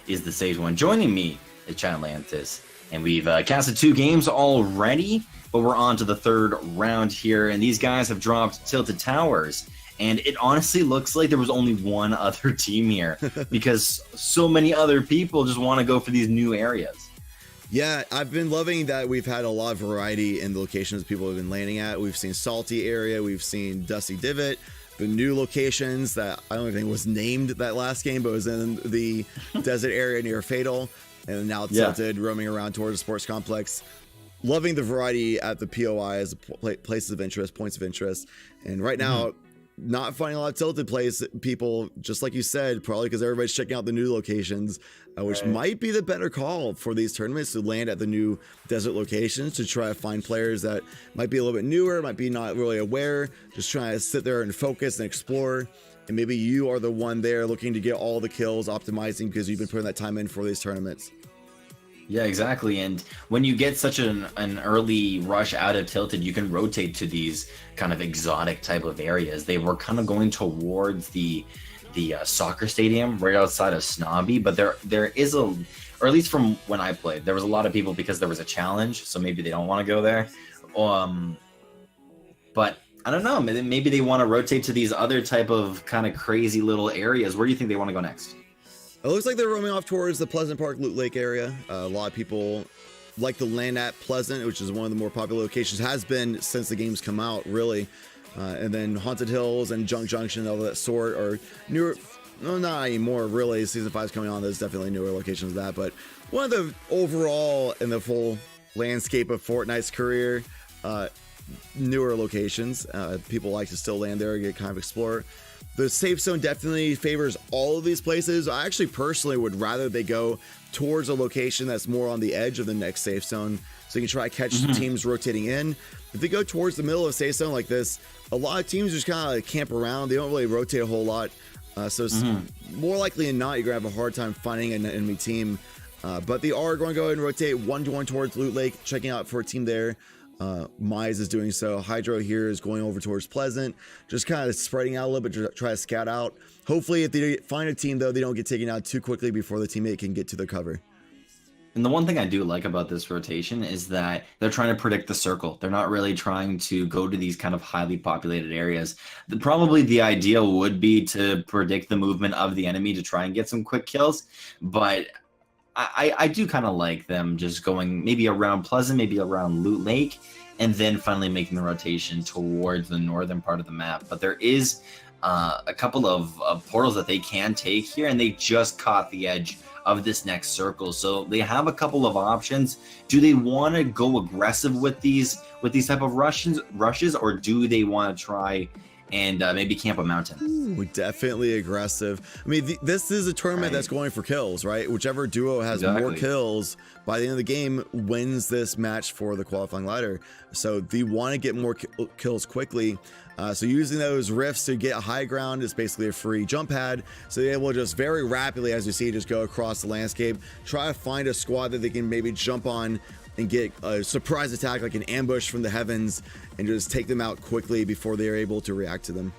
is the Sage One. Joining me is Atlantis, and we've casted 2 games already, but we're on to the 3rd round here, and these guys have dropped Tilted Towers, and it honestly looks like there was only one other team here, because so many other people just want to go for these new areas. Yeah, I've been loving that we've had a lot of variety in the locations people have been landing at. We've seen Salty area, we've seen Dusty Divot, the new locations that I don't even think was named that last game, but was in the desert area near Fatal, and now Tilted, roaming around towards the sports complex. Loving the variety at the POI as places of interest, points of interest. And right now, not finding a lot of Tilted plays, people, just like you said, probably because everybody's checking out the new locations, which might be the better call for these tournaments, to land at the new desert locations to try to find players that might be a little bit newer, might be not really aware, just trying to sit there and focus and explore. And maybe you are the one there looking to get all the kills, optimizing because you've been putting that time in for these tournaments. Yeah, exactly. And when you get such an early rush out of Tilted, you can rotate to these kind of exotic type of areas. They were kind of going towards the soccer stadium right outside of Snobby, but there is or at least from when I played, there was a lot of people because there was a challenge, so maybe they don't want to go there. But I don't know, maybe they want to rotate to these other type of kind of crazy little areas. Where do you think they want to go next? It looks like they're roaming off towards the Pleasant Park Loot Lake area. A lot of people like to land at Pleasant, which is one of the more popular locations, has been since the game's come out, really. And then Haunted Hills and Junk Junction, all that sort, are newer. No, not anymore, really. Season 5 is coming on. There's definitely newer locations of that. But one of the overall in the full landscape of Fortnite's career, newer locations. People like to still land there, get kind of explore. The safe zone definitely favors all of these places. I actually personally would rather they go towards a location that's more on the edge of the next safe zone, so you can try to catch teams rotating in. If they go towards the middle of a safe zone like this, a lot of teams just kind of camp around. They don't really rotate a whole lot. So it's more likely than not, you're going to have a hard time finding an enemy team. But they are going to go ahead and rotate 1-to-1 towards Loot Lake, checking out for a team there. Mize is doing so. Hydro here is going over towards Pleasant, just kind of spreading out a little bit to try to scout out. Hopefully, if they find a team, though, they don't get taken out too quickly before the teammate can get to the cover. And the one thing I do like about this rotation is that they're trying to predict the circle. They're not really trying to go to these kind of highly populated areas. Probably the ideal would be to predict the movement of the enemy to try and get some quick kills, but I do kind of like them just going maybe around Pleasant, maybe around Loot Lake, and then finally making the rotation towards the northern part of the map. But there is a couple of portals that they can take here, and they just caught the edge of this next circle. So they have a couple of options. Do they want to go aggressive with these type of rushes, or do they want to try and maybe camp a mountain? Ooh, definitely aggressive. I mean, this is a tournament that's going for kills, right? Whichever duo has more kills by the end of the game wins this match for the qualifying ladder. So they want to get more kills quickly. So using those rifts to get high ground is basically a free jump pad. So they're able to just very rapidly, as you see, just go across the landscape, try to find a squad that they can maybe jump on and get a surprise attack, like an ambush from the heavens, and just take them out quickly before they're able to react to them.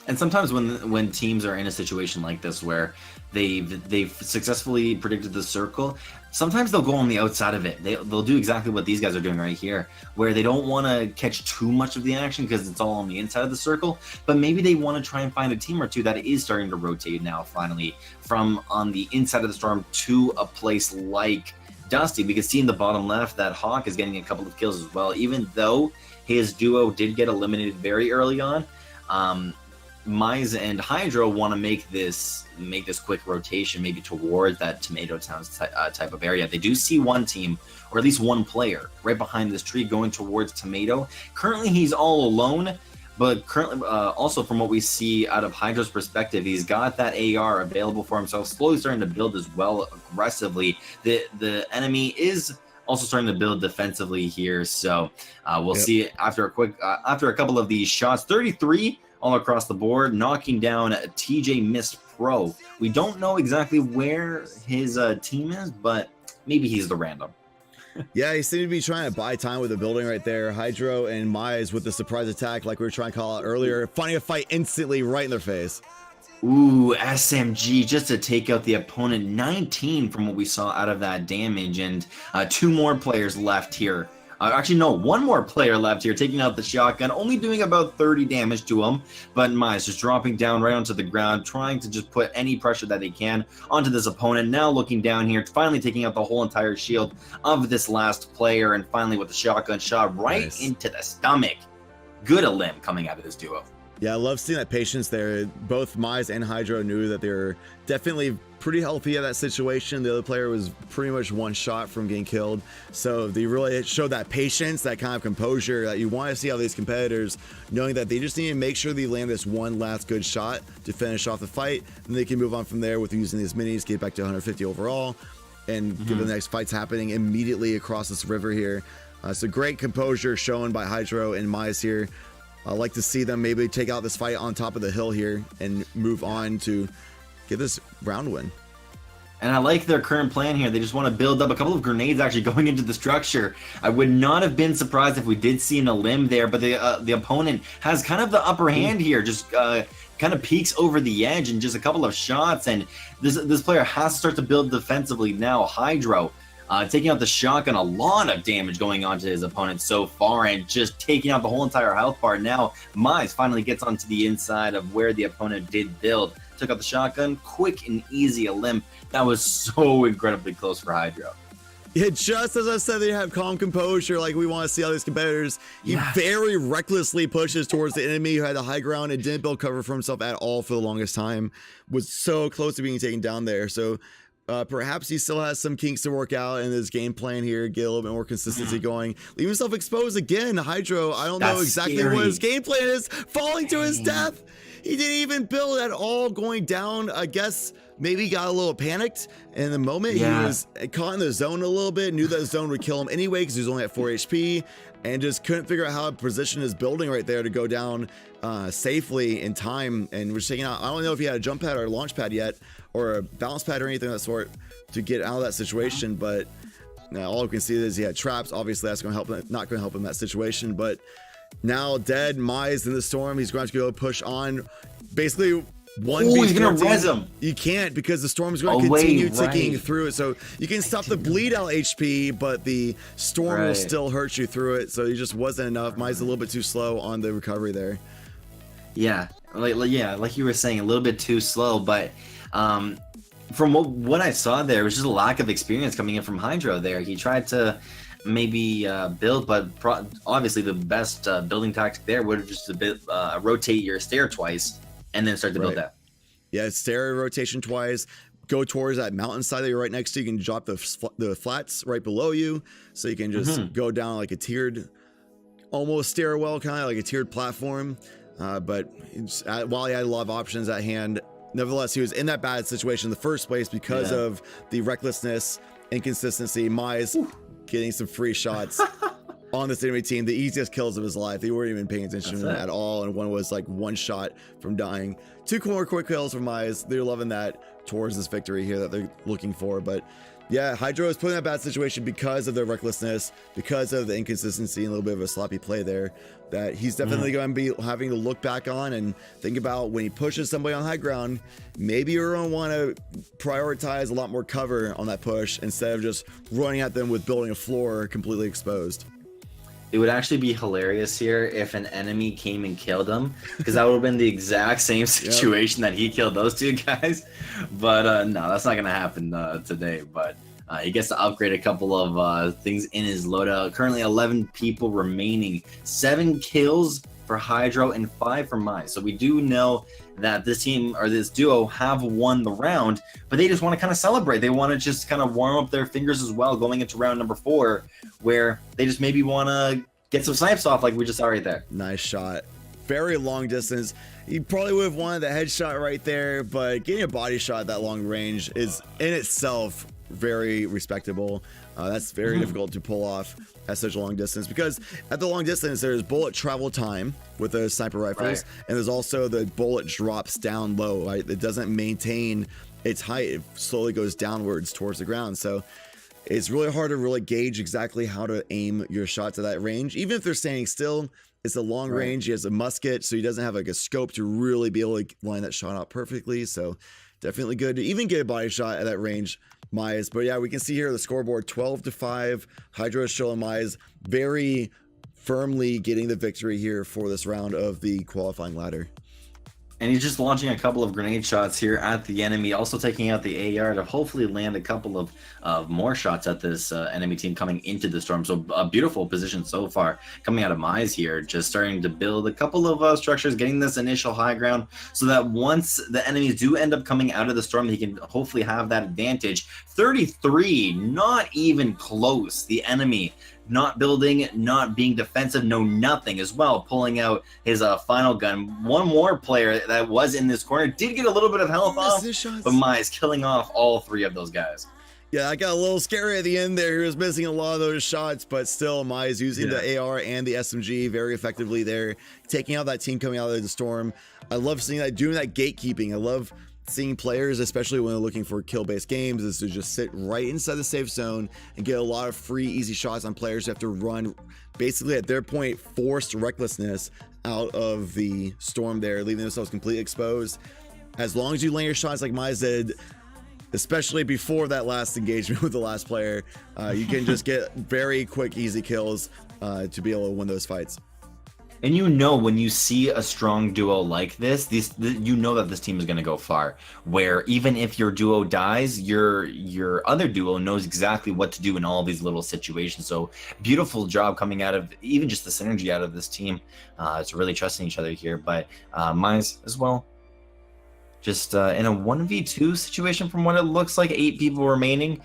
And sometimes when teams are in a situation like this where they've successfully predicted the circle, sometimes they'll go on the outside of it. They'll do exactly what these guys are doing right here, where they don't want to catch too much of the action because it's all on the inside of the circle, but maybe they want to try and find a team or two that is starting to rotate now, finally, from on the inside of the storm to a place like Dusty. We can see in the bottom left that Hawk is getting a couple of kills as well, even though his duo did get eliminated very early on. Mize and Hydro want to make this quick rotation, maybe towards that Tomato Towns type of area. They do see one team, or at least one player, right behind this tree going towards Tomato. Currently, he's all alone, but currently, also from what we see out of Hydro's perspective, he's got that AR available for himself, slowly starting to build as well aggressively. The enemy is also starting to build defensively here, so we'll see after a couple of these shots. 33 all across the board, knocking down TJ Mist Pro. We don't know exactly where his team is, but maybe he's the random. Yeah, he seemed to be trying to buy time with the building right there. Hydro and Mize with the surprise attack, like we were trying to call out earlier, finding a fight instantly right in their face. Ooh, SMG just to take out the opponent. 19 from what we saw out of that damage, and two more players left here. Actually, no, one more player left here, taking out the shotgun, only doing about 30 damage to him. But Mize just dropping down right onto the ground, trying to just put any pressure that they can onto this opponent. Now looking down here, finally taking out the whole entire shield of this last player, and finally with the shotgun shot right into the stomach. Good a limb coming out of this duo. Yeah, I love seeing that patience there. Both Mize and Hydro knew that they were definitely pretty healthy at that situation. The other player was pretty much one shot from getting killed. So they really showed that patience, that kind of composure that you want to see out of these competitors, knowing that they just need to make sure they land this one last good shot to finish off the fight. And they can move on from there with using these minis, get back to 150 overall, and give the next fights happening immediately across this river here. So great composure shown by Hydro and Mize here. I like to see them maybe take out this fight on top of the hill here and move on to get this round win. And I like their current plan here. They just want to build up a couple of grenades actually going into the structure. I would not have been surprised if we did see a limb there, but the opponent has kind of the upper hand here, just kind of peeks over the edge and just a couple of shots. And this player has to start to build defensively now. Hydro taking out the shotgun, a lot of damage going on to his opponent so far, and just taking out the whole entire health bar. Now Mize finally gets onto the inside of where the opponent did build. Took out the shotgun, quick and easy a limp. That was so incredibly close for Hydro. Yeah, just as I said, they have calm composure like we want to see all these competitors. He very recklessly pushes towards the enemy who had the high ground and didn't build cover for himself at all for the longest time. Was so close to being taken down there. So perhaps he still has some kinks to work out in his game plan here, get a little bit more consistency going. Leave himself exposed again. Hydro, I don't know exactly what his game plan is. Falling to his death. He didn't even build at all, going down. I guess maybe he got a little panicked in the moment. He was caught in the zone a little bit, knew that the zone would kill him anyway because he was only at 4 HP, and just couldn't figure out how to position his building right there to go down safely in time. And we're taking out, I don't know if he had a jump pad or a launch pad yet, or a balance pad or anything of that sort to get out of that situation. But all we can see is he had traps. Obviously, that's going to help him, not going to help him in that situation. But now dead, Mize in the storm. He's going to go push on. Basically, he's going to res him. You can't, because the storm is going to continue ticking through it. So you can stop the bleed out HP, but the storm will still hurt you through it. So he just wasn't enough. Mize a little bit too slow on the recovery there. Yeah, like you were saying, a little bit too slow. But from what I saw there, it was just a lack of experience coming in from Hydro there. He tried to maybe build, but obviously the best building tactic there would have just rotate your stair twice and then start to build that. Yeah, stair rotation twice. Go towards that mountainside that you're right next to. You can drop the flats right below you, so you can just go down like a tiered, almost stairwell, kind of like a tiered platform. But while he had a lot of options at hand, nevertheless, he was in that bad situation in the first place because of the recklessness, inconsistency. Mize getting some free shots on this enemy team, the easiest kills of his life. They weren't even paying attention to him at all, and one was like one shot from dying. 2 more quick kills from Mize. They're loving that towards this victory here that they're looking for. But yeah, Hydro is put in a bad situation because of their recklessness, because of the inconsistency and a little bit of a sloppy play there, that he's definitely going to be having to look back on and think about when he pushes somebody on high ground. Maybe you're going to want to prioritize a lot more cover on that push instead of just running at them with building a floor completely exposed. It would actually be hilarious here if an enemy came and killed him, because that would have been the exact same situation that he killed those two guys. But no, that's not going to happen today. But he gets to upgrade a couple of things in his loadout. Currently 11 people remaining. 7 kills for Hydro and 5 for Mize. So we do know that this team, or this duo, have won the round, but they just want to kind of celebrate. They want to just kind of warm up their fingers as well going into round number 4, where they just maybe want to get some snipes off like we just saw right there. Nice shot. Very long distance. He probably would have wanted the headshot right there, but getting a body shot at that long range is in itself very respectable. That's very difficult to pull off at such a long distance, because at the long distance there's bullet travel time with those sniper rifles, and there's also the bullet drops down low, right? It doesn't maintain its height, it slowly goes downwards towards the ground. So it's really hard to really gauge exactly how to aim your shots at that range. Even if they're standing still, it's a long range. He has a musket, so he doesn't have like a scope to really be able to line that shot out perfectly. So definitely good to even get a body shot at that range, Myers. But yeah, we can see here the scoreboard 12-5. Hydro Shill and Myers very firmly getting the victory here for this round of the qualifying ladder. And he's just launching a couple of grenade shots here at the enemy, also taking out the AR to hopefully land a couple of more shots at this enemy team coming into the storm. So a beautiful position so far coming out of Mize here, just starting to build a couple of structures, getting this initial high ground so that once the enemies do end up coming out of the storm, he can hopefully have that advantage. 33, not even close. The enemy not building, not being defensive, no nothing as well, pulling out his final gun. One more player that was in this corner did get a little bit of health off, but Mize killing off all three of those guys. Yeah, I got a little scary at the end there. He was missing a lot of those shots, but still Mize using the AR and the SMG very effectively there, taking out that team coming out of the storm. I love seeing that, doing that gatekeeping. I love seeing players, especially when they're looking for kill-based games, is to just sit right inside the safe zone and get a lot of free, easy shots on players who have to run, basically at their point, forced recklessness out of the storm there, leaving themselves completely exposed. As long as you land your shots like Mize did, especially before that last engagement with the last player, you can just get very quick, easy kills to be able to win those fights. And you know, when you see a strong duo like this, you know that this team is going to go far. Where even if your duo dies, your other duo knows exactly what to do in all these little situations. So beautiful job coming out of even just the synergy out of this team. It's really trusting each other here. But Mize as well, just in a 1v2 situation from what it looks like, 8 people remaining.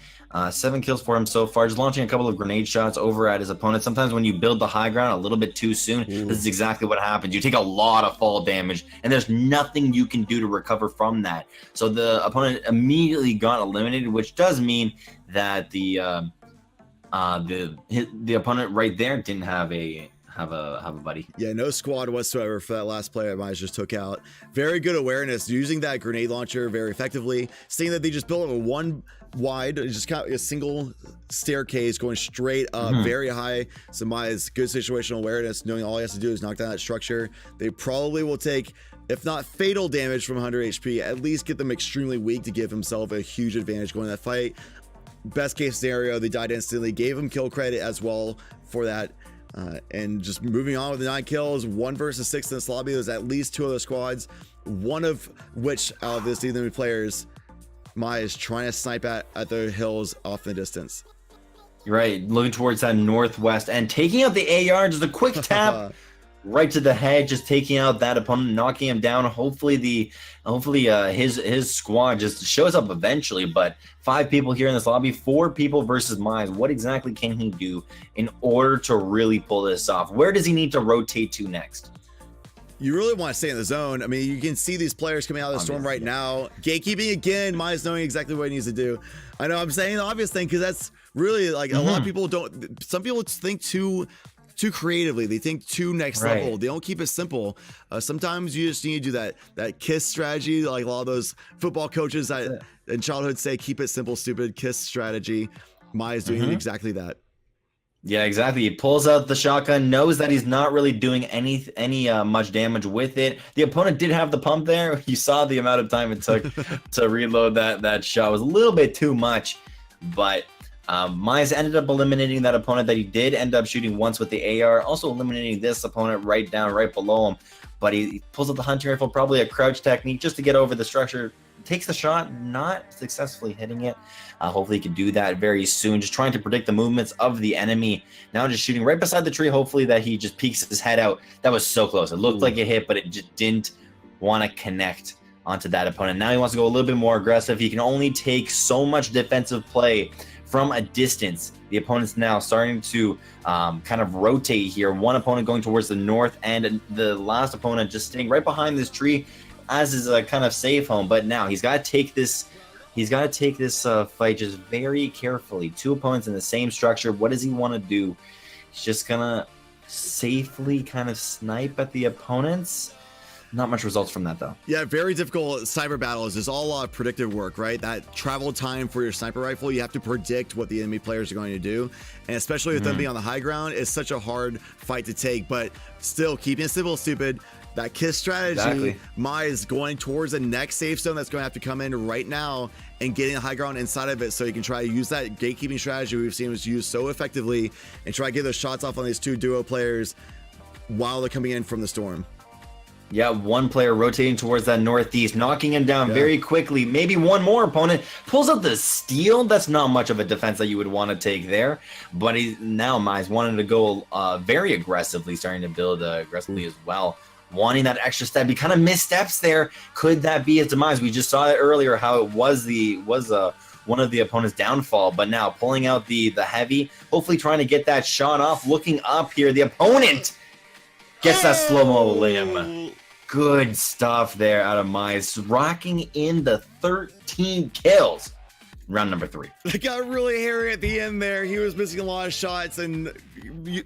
7 kills for him so far, just launching a couple of grenade shots over at his opponent. Sometimes when you build the high ground a little bit too soon, this is exactly what happens. You take a lot of fall damage, and there's nothing you can do to recover from that. So the opponent immediately got eliminated, which does mean that the opponent right there didn't have a buddy. Yeah, no squad whatsoever for that last player Mize just took out. Very good awareness, using that grenade launcher very effectively. Seeing that they just built up a one wide, just got a single staircase going straight up, very high. So Mize, good situational awareness, knowing all he has to do is knock down that structure. They probably will take, if not fatal damage from 100 HP, at least get them extremely weak to give himself a huge advantage going in that fight. Best case scenario, they died instantly, gave him kill credit as well for that. And just moving on with the 9 kills, 1 versus 6 in this lobby. There's at least 2 other squads, one of which out of this enemy players, Mize is trying to snipe at the hills off in the distance. Right, looking towards that northwest and taking out the AR, just a quick tap right to the head, just taking out that opponent, knocking him down. Hopefully his squad just shows up eventually, but 5 people here in this lobby, 4 people versus Mize. What exactly can he do in order to really pull this off? Where does he need to rotate to next? You really want to stay in the zone. I mean, you can see these players coming out of the storm right now. Gatekeeping again, Mize knowing exactly what he needs to do. I know I'm saying the obvious thing because that's really like a lot of people don't, some people think too creatively. They think too next level. They don't keep it simple. Sometimes you just need to do that KISS strategy, like a lot of those football coaches that in childhood say, keep it simple, stupid, KISS strategy. Mize doing exactly that. Yeah, exactly. He pulls out the shotgun, knows that he's not really doing any much damage with it. The opponent did have the pump there. You saw the amount of time it took to reload that shot. It was a little bit too much, but Mize ended up eliminating that opponent that he did end up shooting once with the AR, also eliminating this opponent right below him. But he pulls out the hunting rifle, probably a crouch technique just to get over the structure. Takes the shot, not successfully hitting it. Hopefully he can do that very soon. Just trying to predict the movements of the enemy. Now just shooting right beside the tree. Hopefully that he just peeks his head out. That was so close. It looked like a hit, but it just didn't want to connect onto that opponent. Now he wants to go a little bit more aggressive. He can only take so much defensive play from a distance. The opponent's now starting to kind of rotate here. One opponent going towards the north and the last opponent just staying right behind this tree as is a kind of safe home. But now he's got to take this fight just very carefully. 2 opponents in the same structure. What does he want to do? He's just gonna safely kind of snipe at the opponents. Not much results from that though. Yeah, very difficult sniper battles. It's all a lot of predictive work, right? That travel time for your sniper rifle, you have to predict what the enemy players are going to do. And especially with them being on the high ground, it's such a hard fight to take. But still, keeping it simple, stupid. That KISS strategy, Mai is going towards the next safe zone that's going to have to come in right now and getting the high ground inside of it so you can try to use that gatekeeping strategy we've seen was used so effectively and try to get those shots off on these two duo players while they're coming in from the storm. Yeah, one player rotating towards that northeast, knocking him down very quickly. Maybe one more opponent pulls out the steal. That's not much of a defense that you would want to take there. But now Mai's wanting to go very aggressively, starting to build aggressively as well. Wanting that extra step. He kind of missteps there. Could that be his demise? We just saw it earlier how it was one of the opponent's downfall. But now pulling out the heavy, hopefully trying to get that shot off. Looking up here, the opponent gets that slow-mo limb. Good stuff there out of Mize, rocking in the 13 kills. Round number 3. It got really hairy at the end there. He was missing a lot of shots and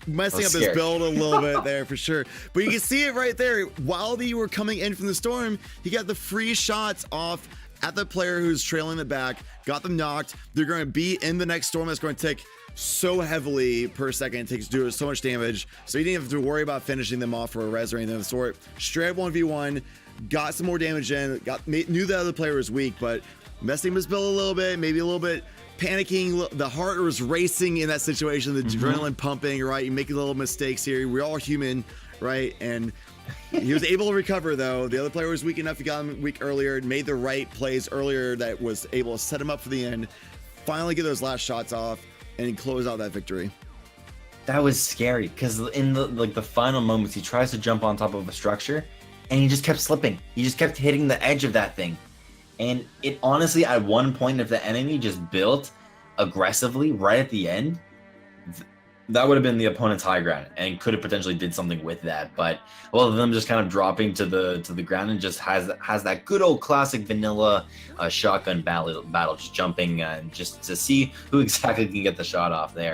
messing up his build a little bit there for sure. But you can see it right there. While they were coming in from the storm, he got the free shots off at the player who's trailing the back, got them knocked. They're going to be in the next storm that's going to take so heavily per second, it takes do so much damage, so you didn't have to worry about finishing them off for a res or anything of the sort. Straight up 1v1, got some more damage in, knew the other player was weak, but messing his build a little bit, maybe a little bit panicking. The heart was racing in that situation, the adrenaline pumping, right? You make little mistakes here. We're all human, right? And he was able to recover though. The other player was weak enough, he got him weak earlier, made the right plays earlier that was able to set him up for the end, finally get those last shots off and close out that victory. That was scary because in the final moments, he tries to jump on top of a structure and he just kept slipping. He just kept hitting the edge of that thing. And it honestly, at one point, if the enemy just built aggressively right at the end, that would have been the opponent's high ground and could have potentially did something with that. But well, them just kind of dropping to the ground and just has that good old classic vanilla shotgun battle, just jumping just to see who exactly can get the shot off there.